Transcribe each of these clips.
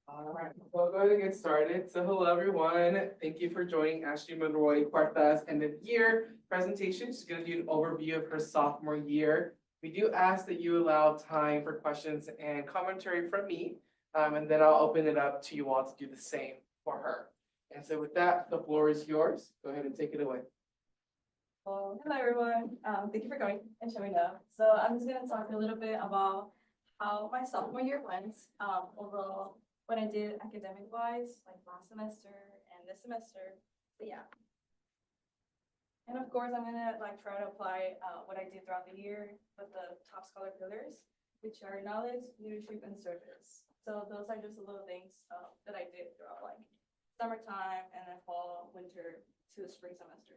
All right, so I'll go ahead and get started. So hello, everyone. Thank you for joining Ashley Monroy Huerta's end of year presentation. She's going to do an overview of her sophomore year. We do ask that you allow time for questions and commentary from me, and then I'll open it up to you all to do the same for her. And so with that, the floor is yours. Go ahead and take it away. Well, hello everyone. Thank you for coming and showing up. So I'm just gonna talk a little bit about how my sophomore year went. Overall, what I did academic wise, like last semester and this semester. So yeah. And of course, I'm gonna try to apply what I did throughout the year with the top scholar pillars, which are knowledge, leadership, and service. So those are just the little things that I did throughout summertime and then fall, winter to the spring semester.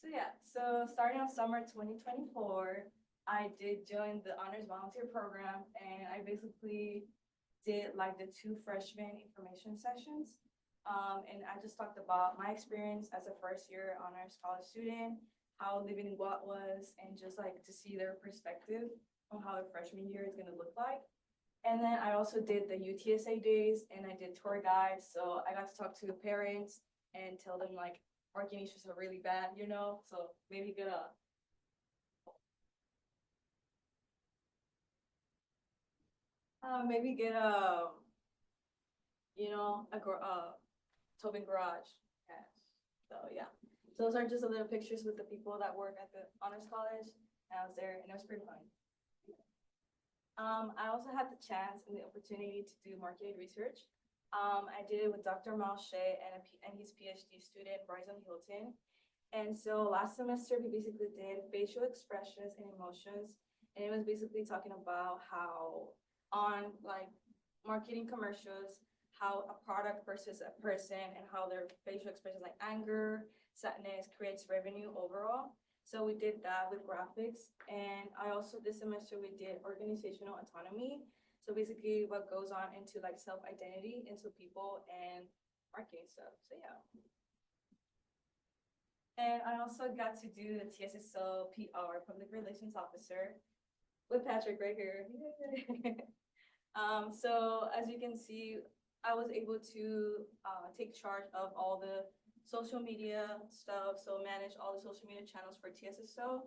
So yeah, so starting off summer 2024, I did join the honors volunteer program, and I basically did the 2 freshman information sessions. And I just talked about my experience as a first year honors college student, how living in Guat was, and just to see their perspective on how the freshman year is gonna look like. And then I also did the UTSA days, and I did tour guides, so I got to talk to the parents and tell them marketing issues are really bad, so maybe get a maybe get a Tobin garage. Yeah. So yeah, so those are just a little pictures with the people that work at the honors college, and I was there, and it was pretty fun. I also had the chance and the opportunity to do marketing research. I did it with Dr. Malche and his PhD student, Bryson Hilton. And so last semester, we basically did facial expressions and emotions. And it was basically talking about how on marketing commercials, how a product versus a person and how their facial expressions like anger, sadness creates revenue overall. So we did that with graphics. And I also, this semester, we did organizational autonomy. So basically what goes on into self-identity into people and marketing stuff. So yeah. And I also got to do the TSSO PR, Public Relations Officer, with Patrick right here. So as you can see, I was able to take charge of all the social media stuff, so manage all the social media channels for TSSO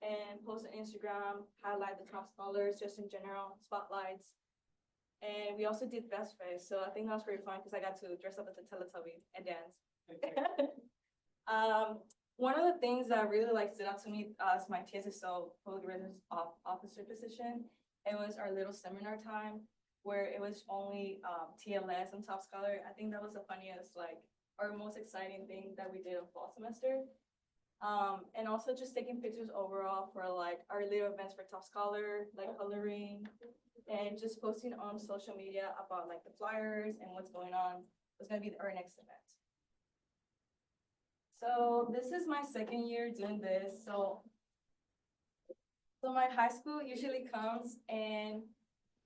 and post on Instagram, highlight the top scholars just in general, spotlights. And we also did Best Face, so I think that was pretty fun because I got to dress up as a Teletubby and dance. One of the things that really stood out to me as my TSSO public relations officer position, it was our little seminar time where it was only TLS and top scholar. I think that was the funniest or most exciting thing that we did in fall semester. And also just taking pictures overall for our little events for top scholar, coloring, and just posting on social media about the flyers and what's going on. It's gonna be our next event. So this is my second year doing this. So my high school usually comes and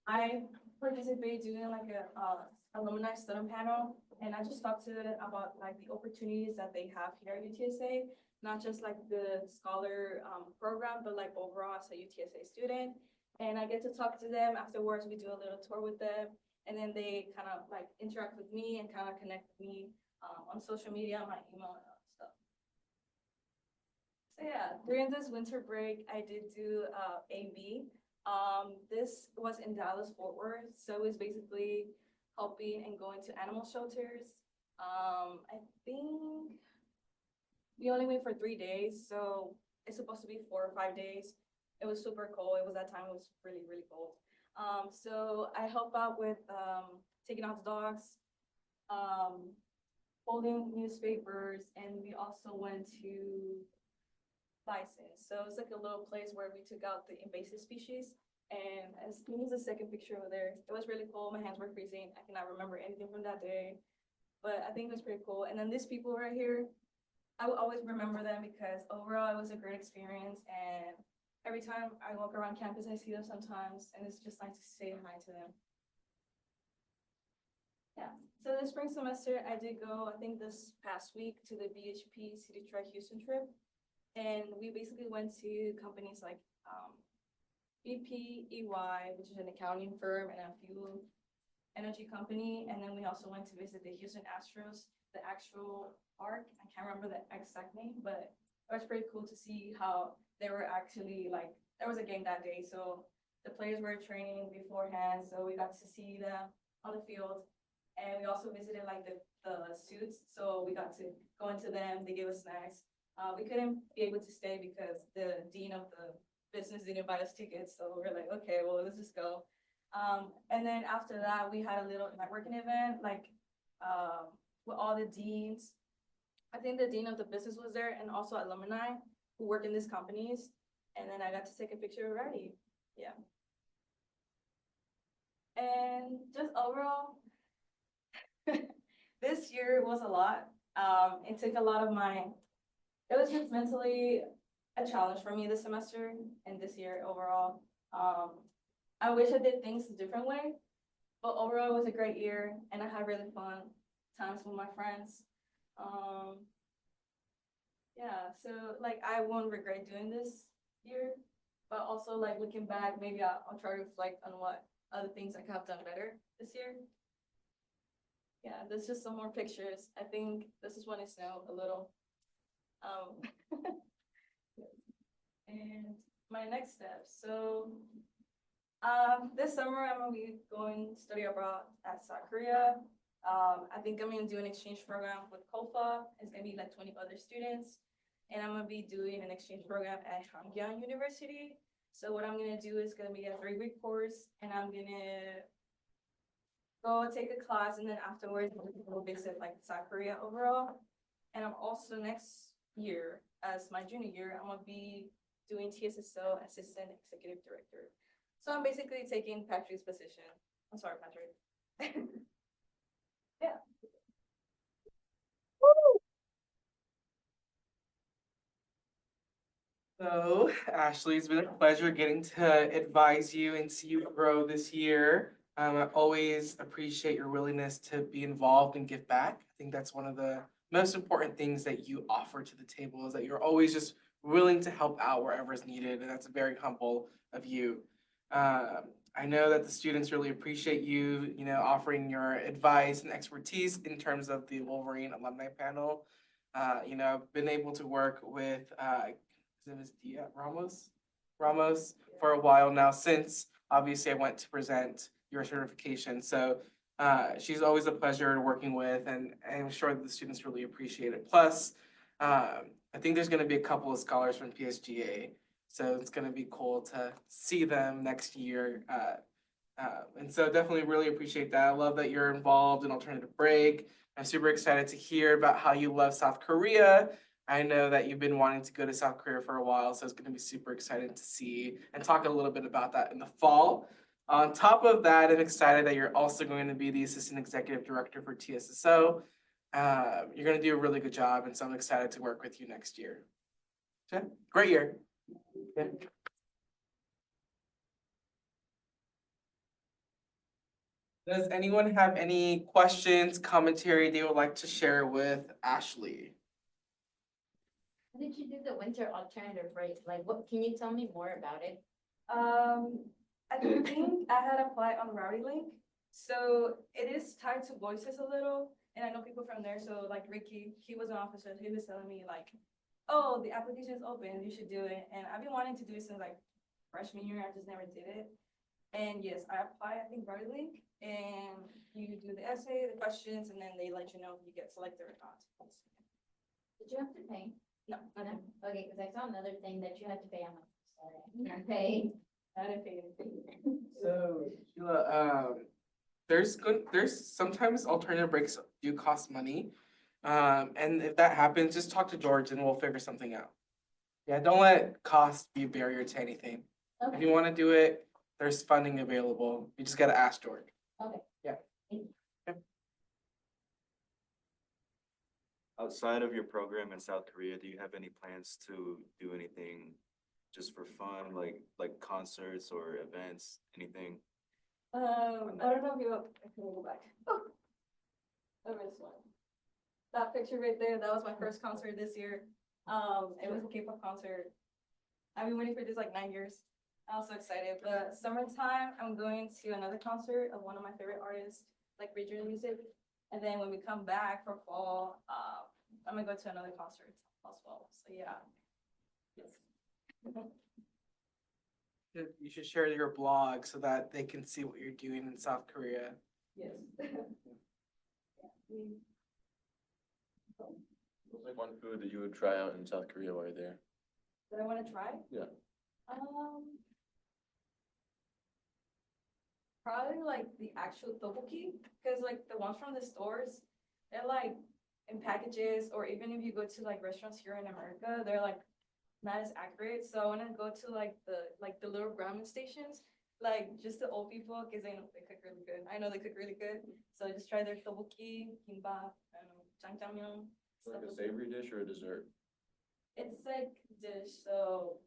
I participate doing a alumni student panel, and I just talk to them about the opportunities that they have here at UTSA, not just the scholar program, but overall as a UTSA student. And I get to talk to them afterwards. We do a little tour with them, and then they kind of interact with me and kind of connect with me on social media, my email and stuff. So yeah, during this winter break, I did do AB. This was in Dallas, Fort Worth. So it was basically helping and going to animal shelters. I think we only went for 3 days, so it's supposed to be 4 or 5 days. It was super cold. It was that time, it was really, really cold. So I help out with taking out the dogs, holding newspapers, and we also went to license. So it's a little place where we took out the invasive species. And as soon as the second picture over there, it was really cool. My hands were freezing. I cannot remember anything from that day, but I think it was pretty cool. And then these people right here, I will always remember them because overall it was a great experience. And every time I walk around campus, I see them sometimes, and it's just nice to say hi to them. Yeah. So this spring semester, I did go, I think this past week, to the BHP City Trek Houston trip. And we basically went to companies like BP, EY, which is an accounting firm, and a few energy company. And then we also went to visit the Houston Astros, the actual park. I can't remember the exact name, but it was pretty cool to see how they were actually like, there was a game that day. So the players were training beforehand. So we got to see them on the field. And we also visited like the suits. So we got to go into them. They gave us snacks. We couldn't be able to stay because the dean of the business didn't buy us tickets. So we're like, okay, well, let's just go. And then after that, we had a little networking event, like, with all the deans. I think the dean of the business was there and also alumni who work in these companies. And then I got to take a picture already. Yeah. And just overall, this year was a lot. It took a lot of it was just mentally a challenge for me this semester and this year overall. I wish I did things a different way, but overall it was a great year and I had really fun times with my friends. Yeah, so like I won't regret doing this year, but also like looking back, maybe I'll try to reflect on what other things I could have done better this year. Yeah, there's just some more pictures. I think this is when it snowed a little. And my next steps. So this summer I'm gonna be going to study abroad at South Korea. I think I'm gonna do an exchange program with KOFA. It's gonna be like 20 other students. And I'm gonna be doing an exchange program at Hangyeong University. So what I'm gonna do is gonna be a 3-week course and I'm gonna go take a class and then afterwards we'll visit like South Korea overall. And I'm also next year, as my junior year, I'm gonna be doing TSSO Assistant Executive Director. So I'm basically taking Patrick's position. I'm sorry, Patrick. Yeah. So, Ashley, it's been a pleasure getting to advise you and see you grow this year. I always appreciate your willingness to be involved and give back. I think that's one of the most important things that you offer to the table is that you're always just willing to help out wherever is needed, and that's very humble of you. I know that the students really appreciate you, offering your advice and expertise in terms of the Wolverine alumni panel. I've been able to work with his name is Ramos for a while now since obviously I went to present your certification. So she's always a pleasure working with and I'm sure that the students really appreciate it. Plus, I think there's going to be a couple of scholars from PSGA. So it's going to be cool to see them next year. And so definitely really appreciate that. I love that you're involved in Alternative Break. I'm super excited to hear about how you love South Korea. I know that you've been wanting to go to South Korea for a while, so it's going to be super exciting to see and talk a little bit about that in the fall. On top of that, I'm excited that you're also going to be the Assistant Executive Director for TSSO. You're going to do a really good job, and so I'm excited to work with you next year. Okay? Great year. Yeah. Does anyone have any questions, commentary they would like to share with Ashley? How did you do the winter alternative break? Like, what, can you tell me more about it? I think I had applied on Rowdy Link. So it is tied to voices a little. And I know people from there. So like Ricky, he was an officer. He was telling me like, oh, the application is open. You should do it. And I've been wanting to do it since like freshman year. I just never did it. And yes, I applied, I think, Rowdy Link. And you do the essay, the questions, and then they let you know if you get selected or not. Did you have to pay? No, I No? didn't. Okay, because I saw another thing that you had to pay. I'm like, sorry, I can't pay. I didn't pay anything. So, Sheila, there's sometimes alternative breaks do cost money. And if that happens, just talk to George and we'll figure something out. Yeah, don't let cost be a barrier to anything. If Okay, you want to do it, there's funding available. You just gotta ask George. okay. Yeah. Thank you. Outside of your program in South Korea, do you have any plans to do anything just for fun, like concerts or events, anything? I don't know if you, I can go back. Oh, there is one. That picture right there, that was my first concert this year. It was a K-pop concert. I've been waiting for this like 9 years. I'm also excited. But summertime, I'm going to another concert of one of my favorite artists, like regional music. And then when we come back for fall, I'm gonna go to another concert as well. So yeah. Yes. You should share your blog so that they can see what you're doing in South Korea. Yes. What's like one food that you would try out in South Korea while you're there? That I wanna try? Yeah. Probably like the actual tteokbokki, because like the ones from the stores, they're like in packages, or even if you go to like restaurants here in America, they're like not as accurate. So I wanna go to like the little ramen stations, like just the old people, because they know they cook really good. I know they cook really good. So just try their tteokbokki, kimbap, jjajangmyeon. Like stuff a like that. savory dish or a dessert? It's like dish, so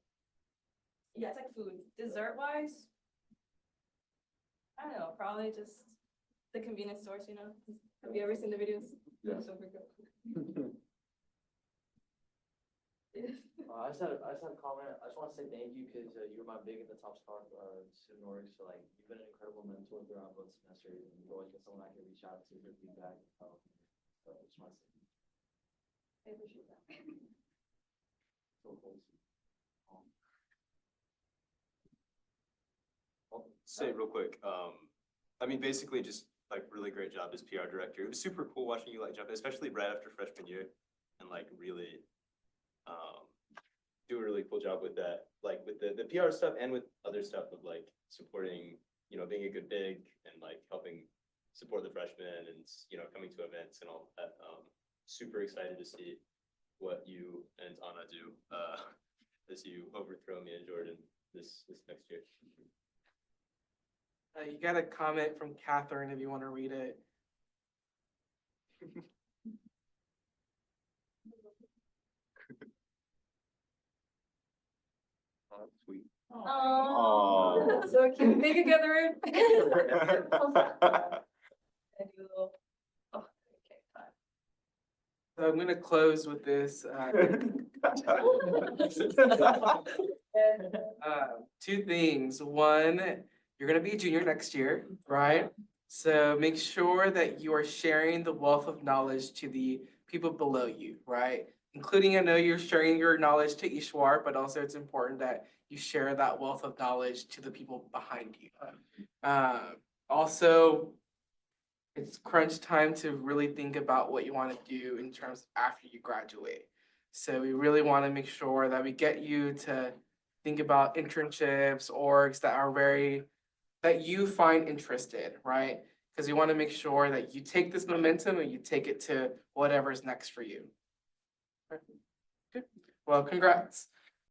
yeah, it's like food. Dessert wise, I don't know, probably just the convenience stores, you know? Have you ever seen the videos? Yeah. So good. I just had a comment. I just want to say thank you because you were my big in the top star student org. So like you've been an incredible mentor throughout both semesters, and you've always been someone I can reach out to for feedback. So I just want to say I appreciate that. so close. I'll say it real quick. I mean, basically just like really great job as PR director. It was super cool watching you like jump, especially right after freshman year, and like really do a really cool job with that, like with the PR stuff and with other stuff of like supporting, you know, being a good big and like helping support the freshmen and, you know, coming to events and all that. Super excited to see what you and Anna do as you overthrow me and Jordan this next year. You got a comment from Catherine if you want to read it. Oh, that's sweet. Oh, so cute. Thank you, Catherine. Oh, okay, fine. So I'm gonna close with this. Two things. One, you're gonna be a junior next year, right? So make sure that you are sharing the wealth of knowledge to the people below you, right? Including, I know you're sharing your knowledge to Ishwar, but also it's important that you share that wealth of knowledge to the people behind you. Also, it's crunch time to really think about what you want to do in terms of after you graduate. So we really want to make sure that we get you to think about internships, orgs that you find interested, right? Because we want to make sure that you take this momentum and you take it to whatever's next for you. Good. Well, congrats.